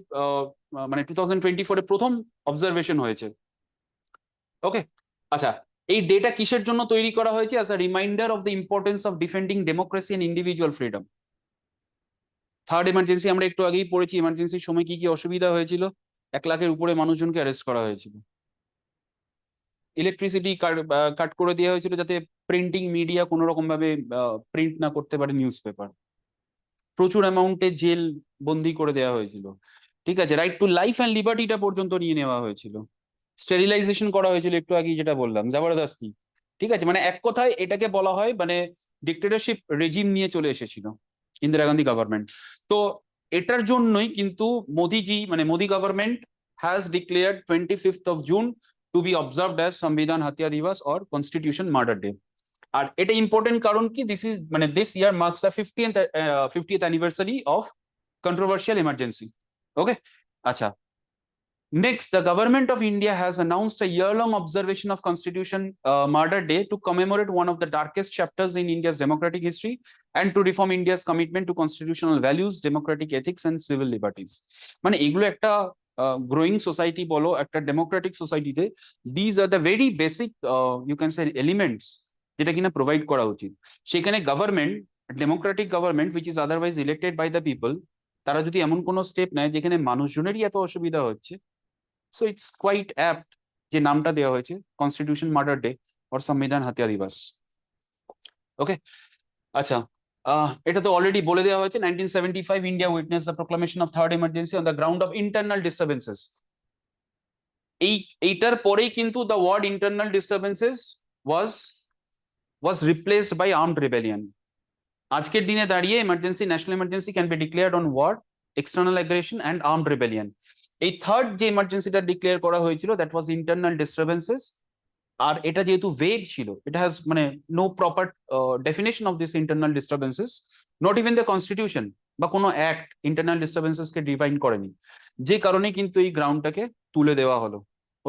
মানে 2024 এ প্রথম অবজারভেশন হয়েছে। ওকে, আচ্ছা, এই ডেটা কিসের জন্য তৈরি করা হয়েছে? As a reminder of the importance of defending democracy and individual freedom. Third emergency আমরা একটু আগেই পড়েছি, এমার্জেন্সির সময় কি কি অসুবিধা হয়েছিল, 1 লাখের উপরে মানুষজনকে অ্যারেস্ট করা হয়েছিল, ইলেকট্রিসিটি কাট করে দেওয়া হয়েছিল যাতে প্রিন্টিং মিডিয়া কোনো রকম ভাবে প্রিন্ট না করতে পারে নিউজ পেপার, প্রচুর অ্যামাউন্টে জেল বন্দি করে দেওয়া হয়েছিল, ঠিক আছে, রাইট টু লাইফ অ্যান্ড লিবার্টিটা পর্যন্ত নিয়ে নেওয়া হয়েছিল, স্টেরিলাইজেশন করা হয়েছিল একটু আগে যেটা বললাম, জবরদস্তি, ঠিক আছে, মানে এক কথায় এটাকে বলা হয় মানে ডিক্টেটরশিপ রেজিম নিয়ে চলে এসেছিল ইন্দিরা গান্ধী গভর্নমেন্ট। তো এটার জন্যই কিন্তু মোদিজি, মানে Modi government has declared 25th of June to be observed as Sambidhan Hatya Divas or Constitution Murder Day. আর এটা ইম্পর্টেন্ট কারণ কি, this year marks the 50th anniversary of controversial emergency. Okay, আচ্ছা, next, the government of India has announced a year-long observation of Constitution Murder Day to commemorate one of the darkest chapters in India's democratic history and to reform India's commitment to constitutional values, democratic ethics and civil liberties. মানে এগুলো একটা growing society বলো, একটা democratic society তে these are the very basic you can say elements যেটা কিনা provide করা উচিত। সেখানে government, democratic government which is otherwise elected by the people, তারা যদি এমন কোনো স্টেপ নেয় যেখানে মানুষজনেরই এত অসুবিধা হচ্ছে, সো ইটস কোয়াইট অ্যাপ্ট যে নামটা দেওয়া হয়েছে কনস্টিটিউশন মার্ডার ডে অর সংবিধান হত্যা দিবস। ওকে, আচ্ছা, এটা তো অলরেডি বলে দেওয়া হয়েছে 1975 India witness the proclamation of third emergency on the ground of internal disturbances. এইটার পরেই কিন্তু the word internal disturbances was replaced by armed rebellion. আজকের দিনে দাঁড়িয়ে emergency, national emergency can be declared on war, external aggression and armed rebellion. এই third যে এমার্জেন্সিটা declare করা হয়েছিল দ্যাট ওয়াজ ইন্টারনাল ডিস্টারবেন্সেস। আর এটা যেহেতু ভেগ ছিল, এটা হ্যাজ মানে no proper definition of this internal disturbances, not even the constitution বা কোনো অ্যাক্ট ইন্টারনাল ডিস্টারবেন্সেস কে ডিফাইন করেনি, যে কারণে কিন্তু এই গ্রাউন্ডটাকে তুলে দেওয়া হলো।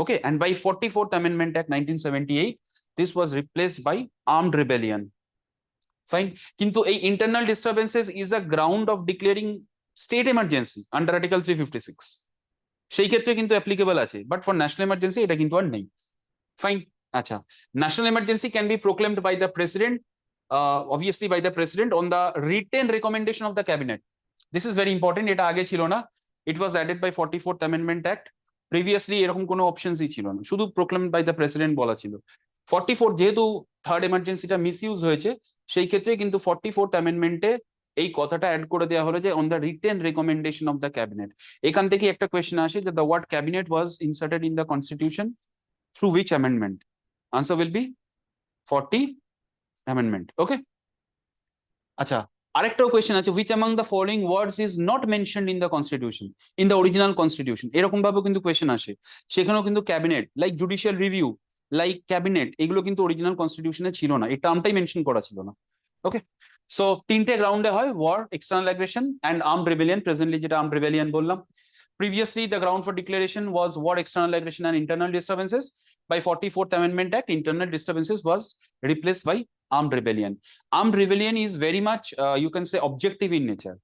Okay, and by 44th Amendment Act 1978 this was replaced by armed rebellion. Fine, কিন্তু এই internal disturbances is a ground of declaring state emergency under article 356, সেই ক্ষেত্রে কিন্তু অ্যাপ্লিকেবল আছে, বাট ফর ন্যাশনাল এমার্জেন্সি এটা কিন্তু আর নেই। ফাইন, আচ্ছা, national emergency can be proclaimed by the president, obviously by the president on the written recommendation of the cabinet. This is very important, এটা আগে ছিল না, it was added by 44th Amendment Act. Previously এরকম কোনো অপশনসই ছিল না, শুধু proclaimed by the president বলা ছিল। 44 যেহেতু থার্ড এমার্জেন্সিটা মিসইউজ হয়েছে, সেই ক্ষেত্রে কিন্তু 44th অ্যামেন্ডমেন্টে এই কথাটা অ্যাড করে দেওয়া হলো যে on the written recommendation of the cabinet. এখান থেকে একটা কোয়েশ্চেন আসে যে the word cabinet was inserted in the constitution through which amendment? Answer will be 40 amendment. Okay, আচ্ছা, আরেকটাও কোয়েশ্চেন আছে, which among the following words is not mentioned in the constitution, in the original constitution? এরকম ভাবেও কিন্তু question আসে, সেখানেও কিন্তু cabinet, like judicial review, like cabinet, এগুলো কিন্তু অরিজিনাল কনস্টিটিউশনে ছিল না, এই টার্মটাই মেনশন করা ছিল না। ওকে, সো তিনটে গ্রাউন্ডে হয়, war, external aggression and armed rebellion. Presently যেটা আর্মড রেবেলিয়ন বললাম, previously the ground for declaration was war, external aggression and internal disturbances. By 44th Amendment Act, internal disturbances was replaced by armed rebellion. Armed rebellion is very much you can say objective in nature,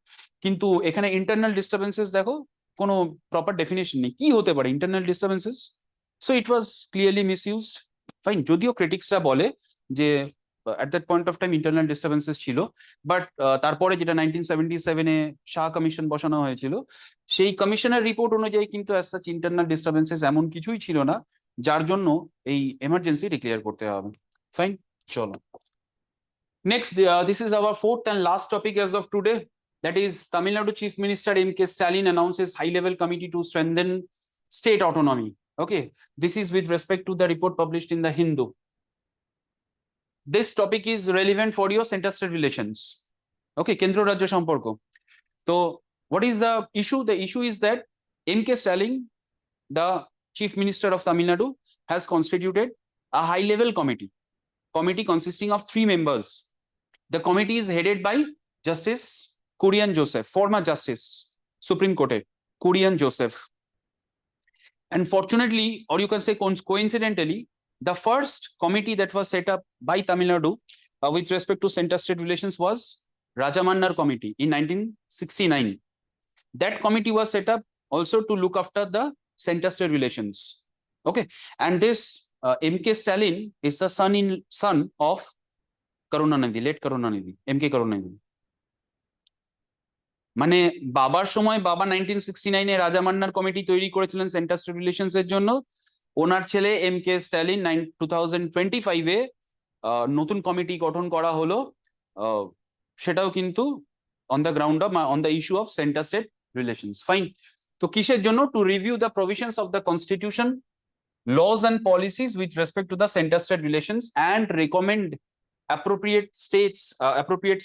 কিন্তু এখানে internal disturbances দেখো কোনো proper definition নেই, কি হতে পারে internal disturbances, so it was clearly misused. Fine, যদিও ক্রিটিক্সরা বলে যে at that point of time internal disturbances ছিল, বাট তারপরে যেটা 1977-এ শাহ কমিশন বসানো হয়েছিল, সেই কমিশনের রিপোর্ট অনুযায়ী কিন্তু অ্যাজ সাচ ইন্টারনাল ডিস্টারবেন্সেস এমন কিছুই ছিল না যার জন্য এই এমার্জেন্সি ডিক্লেয়ার করতে হবে। ফাইন, চলো next, this is our fourth and last topic as of today, that is Tamil Nadu Chief Minister M.K. Stalin announces high-level committee to strengthen state autonomy. Okay, this is with respect to the report published in the Hindu. This topic is relevant for your center-state relations. Okay, কেন্দ্র রাজ্য সম্পর্ক। So what is the issue? The issue is that M.K. Stalin, the Chief Minister of Tamil Nadu, has constituted a high-level committee consisting of 3 members. The committee is headed by Justice Kurian Joseph, former Justice Supreme Court Kurian Joseph. And fortunately, or you can say coincidentally, the first committee that was set up by Tamil Nadu with respect to center-state relations was Rajamannar Committee in 1969. That committee was set up also to look after the center-state relations. Okay, and this M.K. Stalin is the son of Karunanidhi, late Karunanidhi, M.K. Karunanidhi. মানে বাবার সময় বাবা 1969-এ রাজামান্নার committee তৈরি করেছিলেন centre state relations এর জন্য, ওনার ছেলে M.K. Stalin 2025-এ নতুন কমিটি গঠন করা হলো, সেটাও কিন্তু on the ground of on the issue of centre state relations. Fine, তো কিসের জন্য? To review the provisions of the constitution, laws and policies with respect to the center state relations and recommend appropriate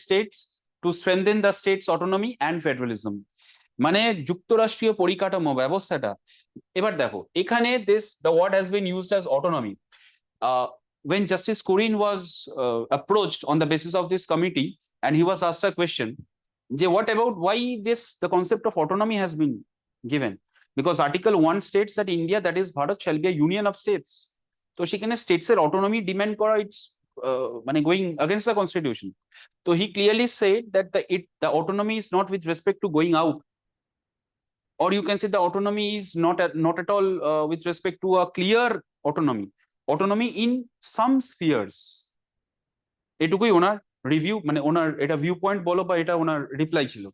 states to strengthen the state's autonomy and federalism. মানে যুক্তরাষ্ট্রীয় পরিকাঠামো ব্যবস্থাটা, এবার দেখো এখানে the word has been used as autonomy. When Justice Kurian was approached on the basis of this committee and he was asked a question, what about why the concept of autonomy has been given? Because Article 1 states that India, that is Bharat, shall be a union of states. তো সেখানে states এর autonomy demand করা, it's মানে going against the constitution. So he clearly said that the autonomy is not with respect to going out, or you can say the autonomy is not at all with respect to a clear autonomy in some spheres. এটুকুই ওনার review, মানে ওনার এটা view point বলো বা এটা ওনার reply ছিল।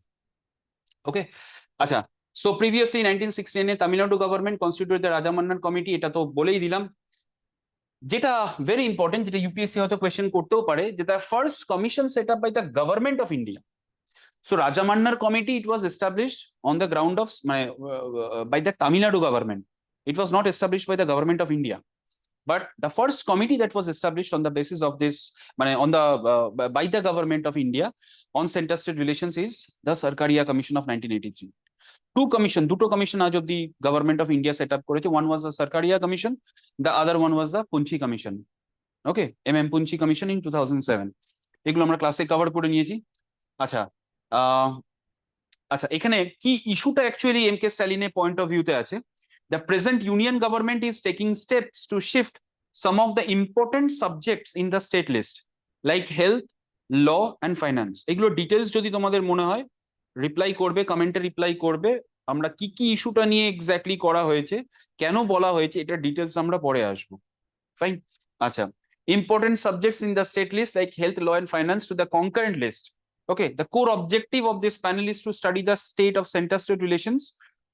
Okay, আচ্ছা। So previously 1969 Tamil Nadu government constituted the Rajamannar committee, এটা তো বলেই দিলাম। যেটা ভেরি ইম্পর্টেন্ট, যেটা ইউপিএসসি হয়তো কোয়েশ্চেন করতেও পারে, যে the first commission set up by the government of India. So Rajamannar committee, it was established on the ground of by the Tamil Nadu government. It was not established by the government of India. But the first committee that was established on the basis of this, on the by the government of India on center-state relations is the Sarkaria Commission of 1983. Duto commission আজ অব্দি government of India set up করেছে. One was the Sarkaria Commission, the other one was the Punchi Commission. Okay, Punchi Commission in 2007. এগুলো আমরা ক্লাসে cover করে নিয়েছি। আচ্ছা, আচ্ছা, এখানে কি ইস্যুটা অ্যাকচুয়ালি এম কে স্ট্যালিনের পয়েন্ট অফ ভিউতে আছে, the present union government is taking steps to shift some of the important subjects in the state list like health, law and finance. এগুলো ডিটেলস যদি তোমাদের মনে হয় রিপ্লাই করবে, কমেন্টে রিপ্লাই করবে। আমরা কি কি ইস্যুটা নিয়ে এক্স্যাক্টলি করা হয়েছে, কেন বলা হয়েছে, এটা ডিটেলস আমরা পরে আসবো। ফাইন, আচ্ছা। Important subjects in the state list like health, law and finance to the concurrent list. Okay, the core objective of this panel is to study the state of center-state relations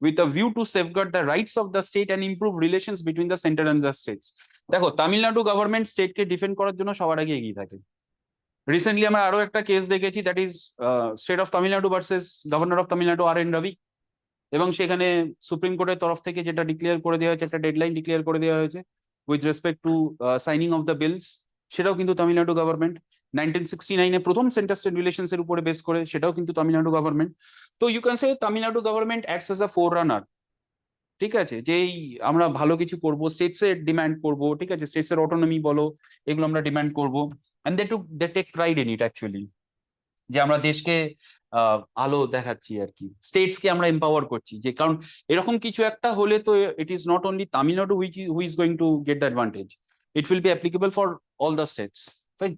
with a view to safeguard the rights of the state and improve relations between the center and the states. দেখো, Tamil Nadu government স্টেটকে defend করার জন্য সবার আগে এগিয়ে থাকে। Recently আমরা আরো একটা কেস দেখেছি, that is state of Tamil Nadu versus governor of Tamil Nadu R N Ravi, এবং সেখানে সুপ্রিম কোর্টের তরফ থেকে যেটা ডিক্লেয়ার করে দেওয়া হয়েছে, একটা ডেডলাইন ডিক্লেয়ার করে দেওয়া হয়েছে with respect to signing of the bills, সেটাও কিন্তু তামিলনাড়ু গভর্নমেন্ট। 1969 প্রথম সেন্টার স্টেট রিলেশনস এর উপরে বেস করে, সেটাও কিন্তু তামিলনাড়ু গভর্নমেন্ট। তো you can say Tamil Nadu government acts as a forerunner. ঠিক আছে, যেই আমরা ভালো কিছু করব, স্টেটস এর ডিমান্ড করব, ঠিক আছে, স্টেটস এর অটোনমি বলো, এগুলো আমরা ডিমান্ড করবো, and they take pride in it actually, যে আমরা দেশকে আলো দেখাচ্ছি আর কি, স্টেটস কে আমরা এম্পাওয়ার করছি। যে কারণ এরকম কিছু একটা হলে তো it is not only Tamil Nadu who is going to get the advantage, it will be applicable for all the states. Fine,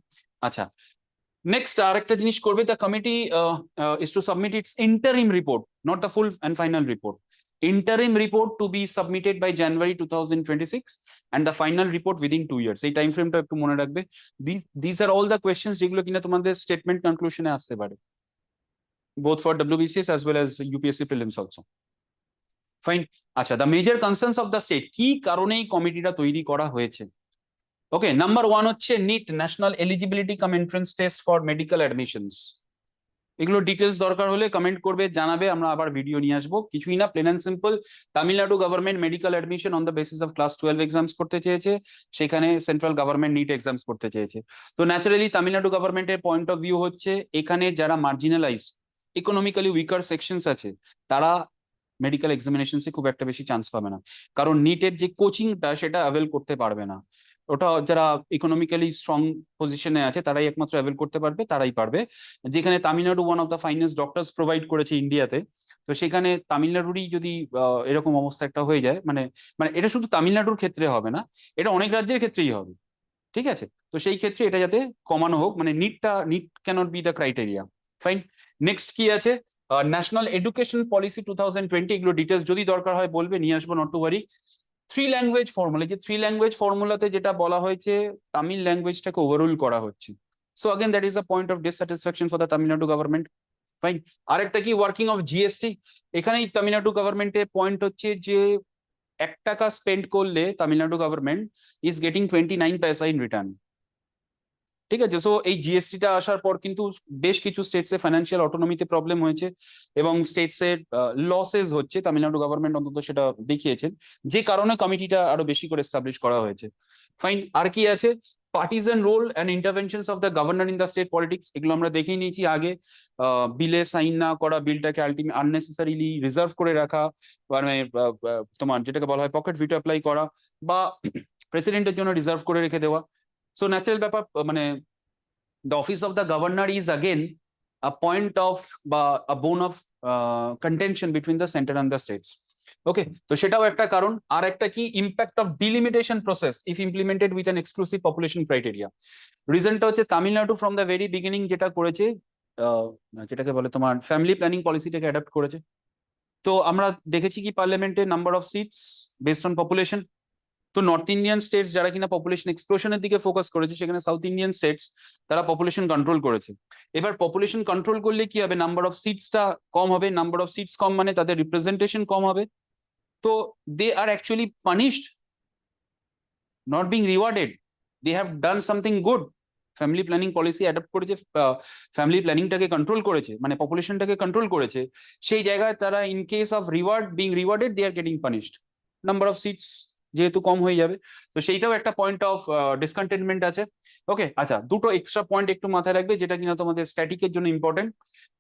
আচ্ছা। নেক্সট আরেকটা জিনিস করবে, the committee is to submit it's interim report, not the full and final report. Interim report to be submitted by January 2026 and the final report within 2 years. এই time ফ্রেমটা একটু মনে রাখবে। These are all the questions যেগুলো কিনা তোমাদের statement কনক্লুশনে আসতে পারে, both for WBCS as well as UPSC prelims also. Fine, আচ্ছা। the major concerns of the state, কি কারণে এই কমিটিটা তৈরি করা হয়েছে। ওকে, নাম্বার 1 হচ্ছে NEET, national eligibility come entrance test for medical admissions. এগুলো ডিটেলস দরকার হলে কমেন্ট করবে, জানাবে, আমরা আবার ভিডিও নিয়ে আসবো। কিছুই না, plain and simple, Tamil Nadu government medical admission on the basis of class 12 exams করতে চেয়েছে, সেখানে সেন্ট্রাল গভর্নমেন্ট নিট এক্সামস করতে চেয়েছে। তো ন্যাচারালি তামিলনাড়ু গভর্নমেন্টের পয়েন্ট অফ ভিউ হচ্ছে, এখানে যারা মার্জিনালাইজ, ইকোনমিক্যালি উইকার সেকশনস আছে, তারা মেডিকেল এক্সামিনেশনসে খুব একটা বেশি চান্স পাবে না, কারণ নিটের যে কোচিংটা সেটা অ্যাভেল করতে পারবে না। ওটা যারা ইকোনমিক্যালি স্ট্রং পজিশনে আছে তারাই একমাত্র অ্যাভেল করতে পারবে, তারাই পারবে। যেখানে Tamil Nadu one of the finest doctors provide করেছে ইন্ডিয়াতে, তো সেখানে তামিলনাড়ুরই যদি এরকম অবস্থা একটা হয়ে যায়, মানে মানে এটা শুধু তামিলনাড়ুর ক্ষেত্রে হবে না, এটা অনেক রাজ্যের ক্ষেত্রেই হবে। ঠিক আছে, তো সেই ক্ষেত্রে এটা যাতে কমানো হোক, মানে NEET cannot be the criteria. Fine, next কি আছে, ন্যাশনাল এডুকেশন পলিসি 2020, এগুলো ডিটেলস যদি দরকার হয় বলবে, নিয়ে আসবো, not to worry. 3 language formula, যে 3 ল্যাঙ্গুয়েজ ফর্মুলাতে যেটা বলা হয়েছে, তামিল ল্যাঙ্গুয়েজটাকে ওভাররুল করা হচ্ছে। So again that is a point of dissatisfaction for the Tamil Nadu government. Fine, আরেকটা কি, ওয়ার্কিং অফ জিএসটি। এখানেই তামিলনাড়ু গভর্নমেন্টের পয়েন্ট হচ্ছে যে 1 টাকা স্পেন্ড করলে তামিলনাড়ু গভর্নমেন্ট ইজ গেটিং 29 পয়সা ইন রিটার্ন। ঠিক আছে, সো এই জিএসটিটা আসার পর কিন্তু বেশ কিছু স্টেটসে ফাইন্যান্সিয়াল অটোনমিতে প্রবলেম হয়েছে এবং স্টেটসের লসেস হচ্ছে, তামিলনাড়ু গভর্নমেন্ট অন্তত সেটা দেখিয়েছেন, যে কারণে কমিটিটা আরো বেশি করে এস্টাবলিশ করা হয়েছে। ফাইন, আর কি আছে, partisan role and interventions of the governor in the state politics, এগুলো আমরা দেখেই নিয়েছি আগে। বিলে সাইন না করা, বিলটাকে আলটিমেট আননেসেসারিলি রিজার্ভ করে রাখা, মানে তোমার যেটাকে বলা হয় পকেট ভিটো অ্যাপ্লাই করা, বা প্রেসিডেন্টের জন্য রিজার্ভ করে রেখে দেওয়া। সো ন্যাচারাল ব্যাপার, মানে the office of the governor is again a point of a bone of contention between the center and the states. Okay, তো সেটাও একটা কারণ। আর একটা কি, impact of delimitation process if implemented with an exclusive population criteria. রিজনটা হচ্ছে Tamil Nadu from the very beginning যেটা করেছে, যেটাকে বলে তোমার ফ্যামিলি প্ল্যানিং পলিসিটাকে অ্যাডাপ্ট করেছে। তো আমরা দেখেছি কি পার্লামেন্টে number of seats based on population, তো নর্থ ইন্ডিয়ান স্টেটস যারা কিনা পপুলেশন এক্সপ্লোশনের দিকে ফোকাস করেছে, সেখানে সাউথ ইন্ডিয়ান স্টেটস তারা পপুলেশন কন্ট্রোল করেছে। এবার পপুলেশন কন্ট্রোল করলে কি হবে, নাম্বার অফ সিটসটা কম হবে, নাম্বার অফ সিটস কম মানে তাদের রিপ্রেজেন্টেশন কম হবে। তো they are actually punished, not being rewarded, they have done something good. Family planning policy adopt করেছে, ফ্যামিলি প্ল্যানিংটাকে কন্ট্রোল করেছে, মানে পপুলেশনটাকে কন্ট্রোল করেছে, সেই জায়গায় তারা in case of reward being rewarded they are getting punished, number of seats যেহেতু কম হয়ে যাবে। তো সেইটাও একটা পয়েন্ট অফ ডিসকন্টেনমেন্ট আছে। ওকে, আচ্ছা, দুটো এক্সট্রা পয়েন্ট একটু মাথায় রাখবে যেটা কিনা তোমাদের স্ট্যাটিকের জন্য ইম্পর্টেন্ট।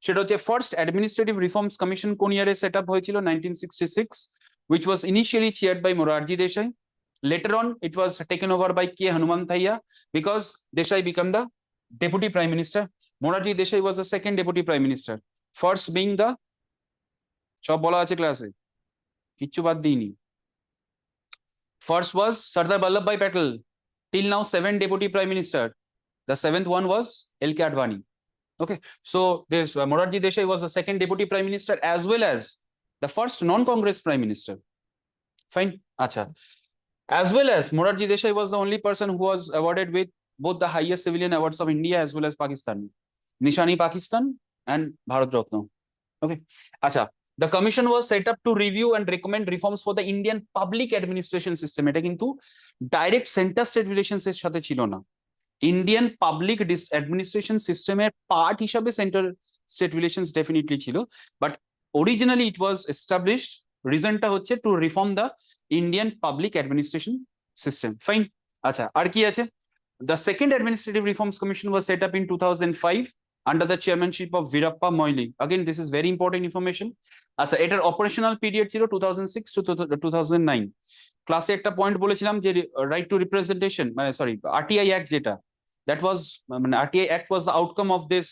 সেটা হচ্ছে ফার্স্ট অ্যাডমিনিস্ট্রেটিভ রিফর্মস কমিশন কোন ইয়ারে সেট আপ হয়েছিল? 1966, which was initially chaired by Morarji Desai. Later on, it was taken over by K. Hanumanthaiah because Desai became the deputy prime minister. Morarji Desai was the second deputy prime minister. First being the, সব বলা আছে ক্লাসে, কিচ্ছু বাদ দিইনি। First was Sardar Vallabhbhai Patel, till now 7 deputy prime minister. The 7th one was L.K. Advani. Okay, so this Morarji Desai was the second deputy prime minister as well as the first non-Congress prime minister. Fine, acha. As well as Morarji Desai was the only person who was awarded with both the highest civilian awards of India as well as Pakistan, Nishani Pakistan and Bharat Ratna. Okay, acha. The commission was set up to review and recommend reforms for the Indian public administration system. এটা কিন্তু direct center state relations এর সাথে ছিল না। Indian public administration systemer part হিসাবে center state relations definitely ছিল, but originally it was established, reasonটা হচ্ছে to reform the Indian public administration system. Fine, acha, আর কি আছে? The second administrative reforms commission was set up in 2005 under the chairmanship of Veerappa Moily. Again, this is very important information. আচ্ছা, এটার operational period ছিল 2006 to 2009। ক্লাসে একটা point বলেছিলাম যে right two representation, মানে সরি আরটিআই অ্যাক্ট, যেটা that was RTI Act was the outcome of this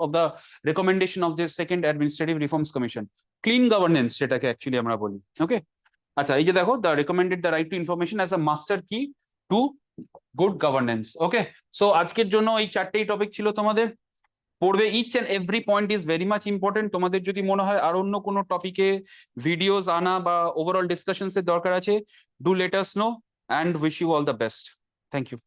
of the recommendation of this second administrative reforms commission. Clean governance সেটাকে অ্যাকচুয়ালি আমরা বলি। ওকে, আচ্ছা, এই যে দেখো, the recommended the right to information as a master key to good governance. Okay, so আজকের জন্য এই চারটেই টপিক ছিল তোমাদের পড়বে। Each and every point is very much important. তোমাদের যদি মনে হয় আর অন্য কোনো টপিকে ভিডিওস আনা বা ওভারঅল ডিসকাশনস এর দরকার আছে, do let us no, and wish you all the best. Thank you.